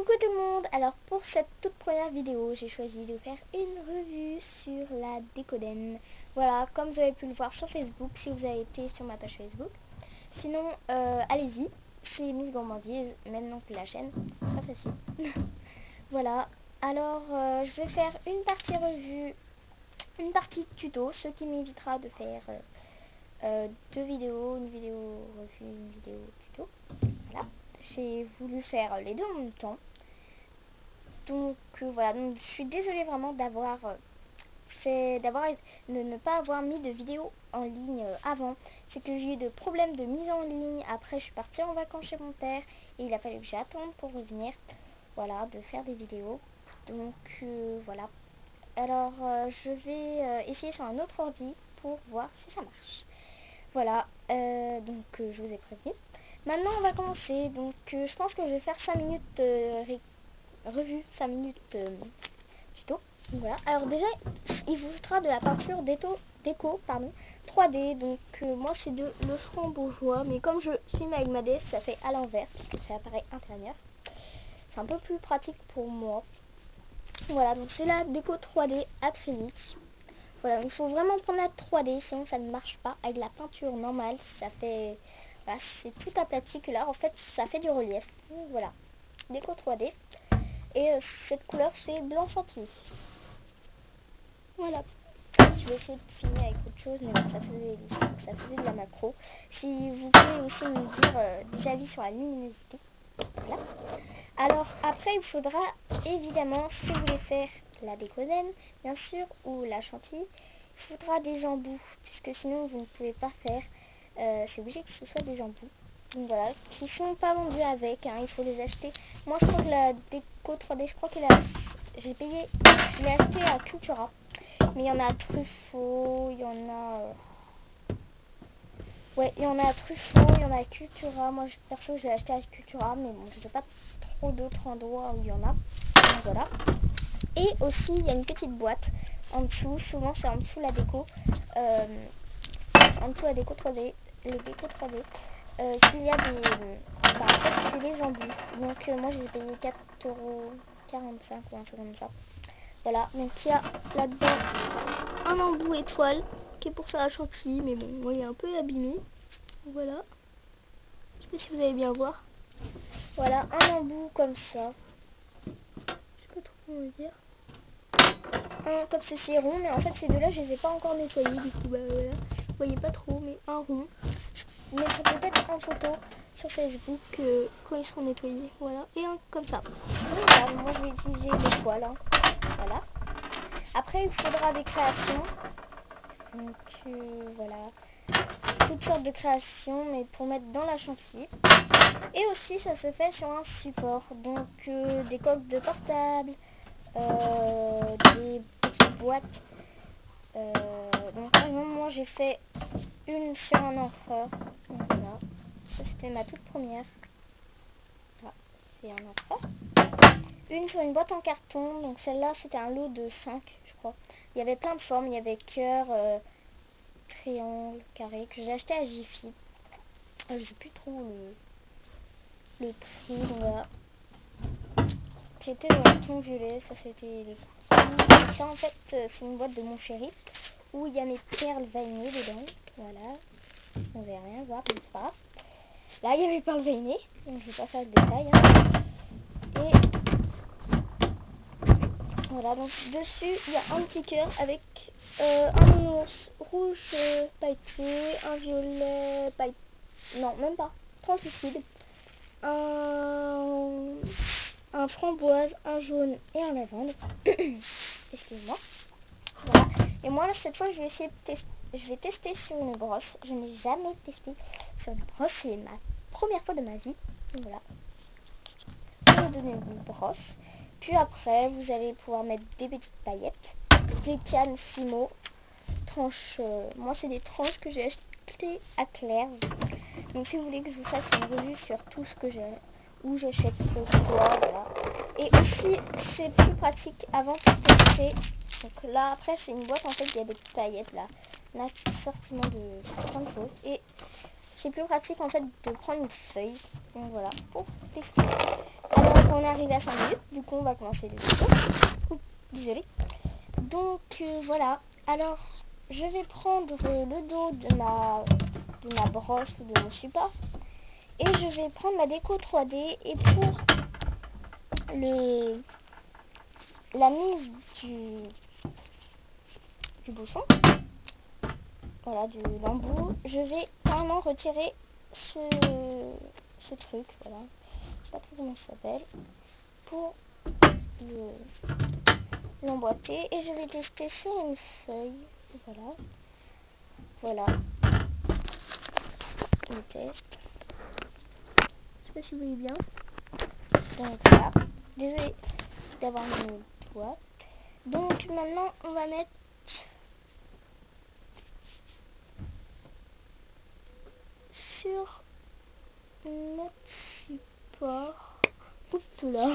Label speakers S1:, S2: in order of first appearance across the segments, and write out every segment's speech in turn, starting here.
S1: Coucou tout le monde. Alors pour cette toute première vidéo, j'ai choisi de faire une revue sur la Decoden. Voilà, comme vous avez pu le voir sur Facebook, si vous avez été sur ma page Facebook. Sinon, allez-y, c'est Miss Gourmandise, même nom que la chaîne, c'est très facile. Voilà, alors je vais faire une partie revue, une partie tuto, ce qui m'évitera de faire deux vidéos, une vidéo revue, une vidéo tuto. Voilà, j'ai voulu faire les deux en même temps. Donc voilà, donc, je suis désolée vraiment d'avoir de ne pas avoir mis de vidéo en ligne avant. C'est que j'ai eu de problèmes de mise en ligne. Après je suis partie en vacances chez mon père et il a fallu que j'attende pour revenir. Voilà, de faire des vidéos. Donc voilà. Alors je vais essayer sur un autre ordi pour voir si ça marche. Voilà, donc je vous ai prévenu. Maintenant on va commencer. Donc je pense que je vais faire 5 minutes revue, 5 minutes tuto. Voilà. Alors déjà, il vous faudra de la peinture déco 3D. Donc moi c'est de le framboisois, mais comme je filme avec ma DS, ça fait à l'envers, parce que ça apparaît intérieur. C'est un peu plus pratique pour moi. Voilà, donc c'est la déco 3D acrylique. Voilà, il faut vraiment prendre la 3D, sinon ça ne marche pas. Avec la peinture normale, ça fait... Voilà, c'est tout aplati que là, en fait, ça fait du relief. Donc voilà, déco 3D. Et cette couleur, c'est blanc chantilly. Voilà. Je vais essayer de filmer avec autre chose, mais bon, ça faisait de la macro. Si vous pouvez aussi me dire des avis sur la luminosité. Voilà. Alors après, il faudra évidemment, si vous voulez faire la Decoden, bien sûr, ou la chantilly, il faudra des embouts, puisque sinon vous ne pouvez pas faire. C'est obligé que ce soit des embouts. Donc voilà, qui sont pas vendus avec, hein, il faut les acheter. Moi je crois que la déco 3D, je crois qu'elle a... J'ai payé, je l'ai acheté à Cultura. Mais il y en a à Truffaut, il y en a... Ouais, il y en a à Truffaut, il y en a à Cultura. Moi perso j'ai acheté à Cultura, mais bon, je sais pas trop d'autres endroits où il y en a. Donc voilà. Et aussi il y a une petite boîte en dessous, souvent c'est en dessous la déco. En dessous la déco 3D, les déco 3D. Qu'il y a des... Bah, en fait c'est des embouts. Donc moi je les ai payés 4,45 € ou un truc comme ça. Voilà, donc il y a là-dedans un embout étoile qui est pour faire la chantilly, mais bon, moi il est un peu abîmé. Voilà, je sais pas si vous allez bien voir. Voilà, un embout comme ça. Je sais pas trop comment dire. Un comme ceci rond, mais en fait ces deux-là je les ai pas encore nettoyés, du coup bah voilà. Vous voyez pas trop, mais un rond. Je mettrai peut-être en photo sur Facebook quand ils seront nettoyés. Voilà, et un comme ça. Donc, voilà, moi je vais utiliser l'étoile. Hein. Voilà. Après il faudra des créations. Donc voilà, toutes sortes de créations, mais pour mettre dans la chantilly. Et aussi ça se fait sur un support, donc des coques de portable, des petites boîtes. Donc par exemple moi j'ai fait une sur un encreur. Donc voilà, ça c'était ma toute première. Voilà, c'est un encreur. Une sur une boîte en carton, donc celle-là c'était un lot de 5 je crois. Il y avait plein de formes, il y avait cœur, triangle, carré, que j'ai acheté à Jiffy. Je sais plus trop le prix, donc voilà. C'était dans le ton violet, ça c'était les cookies. Ça en fait c'est une boîte de mon chéri où il y a mes perles vanillées dedans. Voilà, vous n'allez rien voir, mais c'est pas grave. Là il y a mes perles vanillées, donc je vais pas faire le détail. Hein. Et voilà, donc dessus il y a un petit cœur avec un ours rouge pailleté, un violet pailleté, non même pas, translucide, un framboise, un jaune et un lavande. Excusez-moi. Voilà. Et moi là, cette fois je vais essayer de tester. Je vais tester sur une brosse. Je n'ai jamais testé sur une brosse. C'est ma première fois de ma vie. Donc voilà. Je vais vous donner une brosse. Puis après, vous allez pouvoir mettre des petites paillettes, des cannes Fimo, tranches. Moi, c'est des tranches que j'ai achetées à Claire's. Donc si vous voulez que je vous fasse une revue sur tout ce que j'ai, où j'achète quoi, voilà. Et aussi, c'est plus pratique avant de tester. Donc là, après, c'est une boîte, en fait, il y a des paillettes, là. L'assortiment de plein de choses. Et c'est plus pratique, en fait, de prendre une feuille. Donc voilà, pour tester. Alors, on est arrivé à 5 minutes, du coup on va commencer le tuto. Oups, désolé. Donc voilà, alors je vais prendre le dos de ma brosse ou de mon support. Et je vais prendre ma déco 3D et pour la mise du bouchon, voilà, du l'embout, je vais carrément retirer ce truc, voilà, je sais pas trop comment ça s'appelle, pour l'emboîter et je vais tester sur une feuille, voilà, voilà, je teste, je sais pas si vous voyez bien, donc voilà, désolé d'avoir mis le doigt, donc maintenant on va mettre sur notre support. Oups là.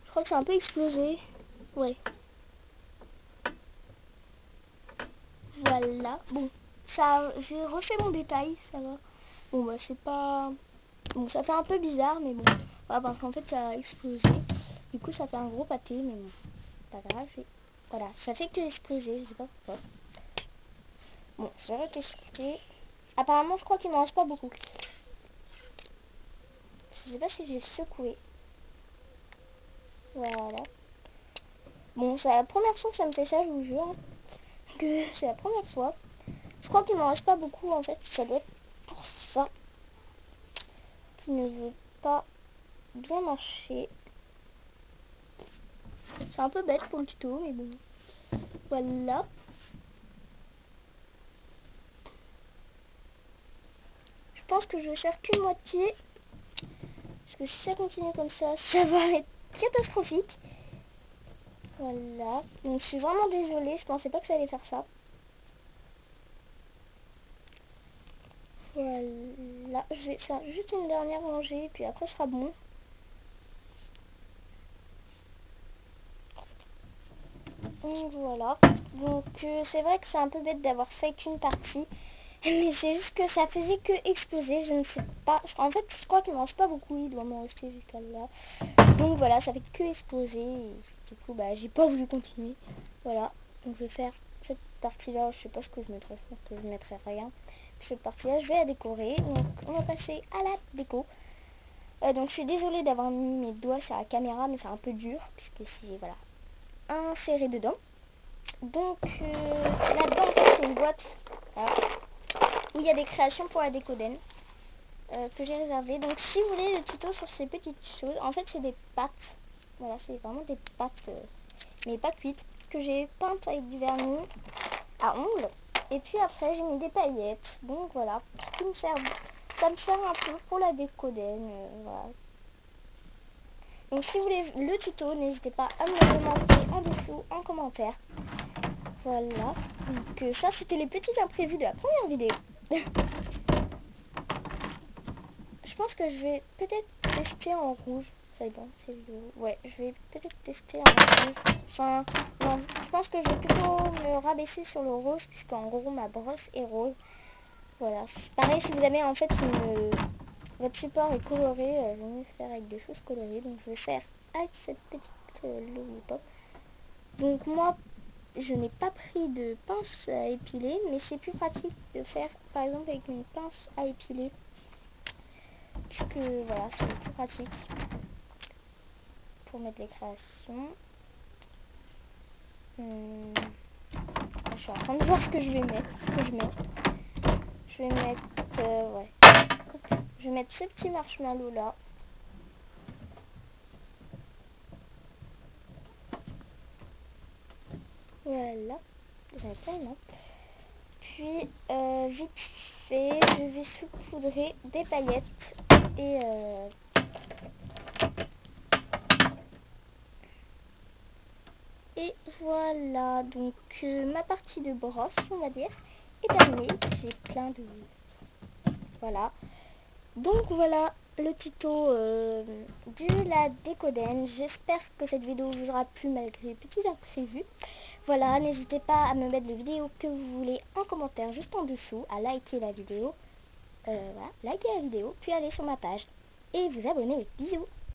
S1: Je crois que c'est un peu explosé. Ouais. Voilà. Bon, ça, j'ai refait mon détail, ça va. Bon bah c'est pas. Bon, ça fait un peu bizarre, mais bon. Voilà, parce qu'en fait ça a explosé. Du coup ça fait un gros pâté, mais bon. Pas grave. Voilà, ça fait que exploser, je sais pas pourquoi. Bon, je vais retester. Apparemment je crois qu'il m'en reste pas beaucoup. Je sais pas si j'ai secoué. Voilà. Bon, c'est la première fois que ça me fait ça, je vous jure. Que c'est la première fois. Je crois qu'il m'en reste pas beaucoup en fait. Ça doit être pour ça qui ne veut pas bien marcher. C'est un peu bête pour le tuto, mais bon. Voilà. Je pense que je vais faire qu'une moitié. Parce que si ça continue comme ça va être catastrophique. Voilà. Donc je suis vraiment désolée, je pensais pas que ça allait faire ça. Voilà. Je vais faire juste une dernière rangée, puis après ce sera bon. Donc voilà. Donc c'est vrai que c'est un peu bête d'avoir fait qu'une partie. Mais c'est juste que ça faisait que exploser. Je ne sais pas. En fait, je crois qu'il ne mange pas beaucoup. Il doit m'en rester jusqu'à là. Donc voilà, ça fait que exploser. Et du coup, bah, j'ai pas voulu continuer. Voilà. Donc je vais faire cette partie-là. Je sais pas ce que je mettrai. Je pense que je mettrai rien. Cette partie-là, je vais la décorer. Donc on va passer à la déco. Donc je suis désolée d'avoir mis mes doigts sur la caméra, mais c'est un peu dur. Puisque c'est, voilà, inséré dedans. Donc là-dedans, en fait, c'est une boîte. Voilà, où il y a des créations pour la décoden que j'ai réservé. Donc si vous voulez le tuto sur ces petites choses, en fait c'est des pâtes. Voilà, c'est vraiment des pâtes, mais pas cuites, que j'ai peintes avec du vernis à ongles. Et puis après j'ai mis des paillettes. Donc voilà, ce qui me sert, ça me sert un peu pour la décoden. Voilà. Donc si vous voulez le tuto, n'hésitez pas à me le demander en dessous en commentaire. Voilà. Donc ça c'était les petits imprévus de la première vidéo. Je pense que je vais peut-être tester en rouge. Ça dépend, c'est vidéo. Ouais, je vais peut-être tester en rouge. Enfin, non, je pense que je vais plutôt me rabaisser sur le rose, puisqu'en gros, ma brosse est rose. Voilà. Pareil, si vous avez en fait votre support est coloré, je vais faire avec des choses colorées. Donc, je vais faire avec cette petite Lollipop. Donc, moi, je n'ai pas pris de pince à épiler, mais c'est plus pratique de faire, par exemple, avec une pince à épiler. Puisque voilà, c'est plus pratique pour mettre les créations. Je suis en train de voir ce que je vais mettre, ce que je mets. Je vais mettre, ouais. Je vais mettre ce petit marshmallow là. Voilà, j'en ai plein là. Puis vite fait, je vais saupoudrer des paillettes et voilà, donc ma partie de brosse, on va dire, est terminée. J'ai plein de... Voilà. Donc voilà le tuto de la décoden. J'espère que cette vidéo vous aura plu malgré les petits imprévus. Voilà, n'hésitez pas à me mettre les vidéos que vous voulez en commentaire juste en dessous, à liker la vidéo. Voilà, liker la vidéo, puis aller sur ma page et vous abonner. Bisous!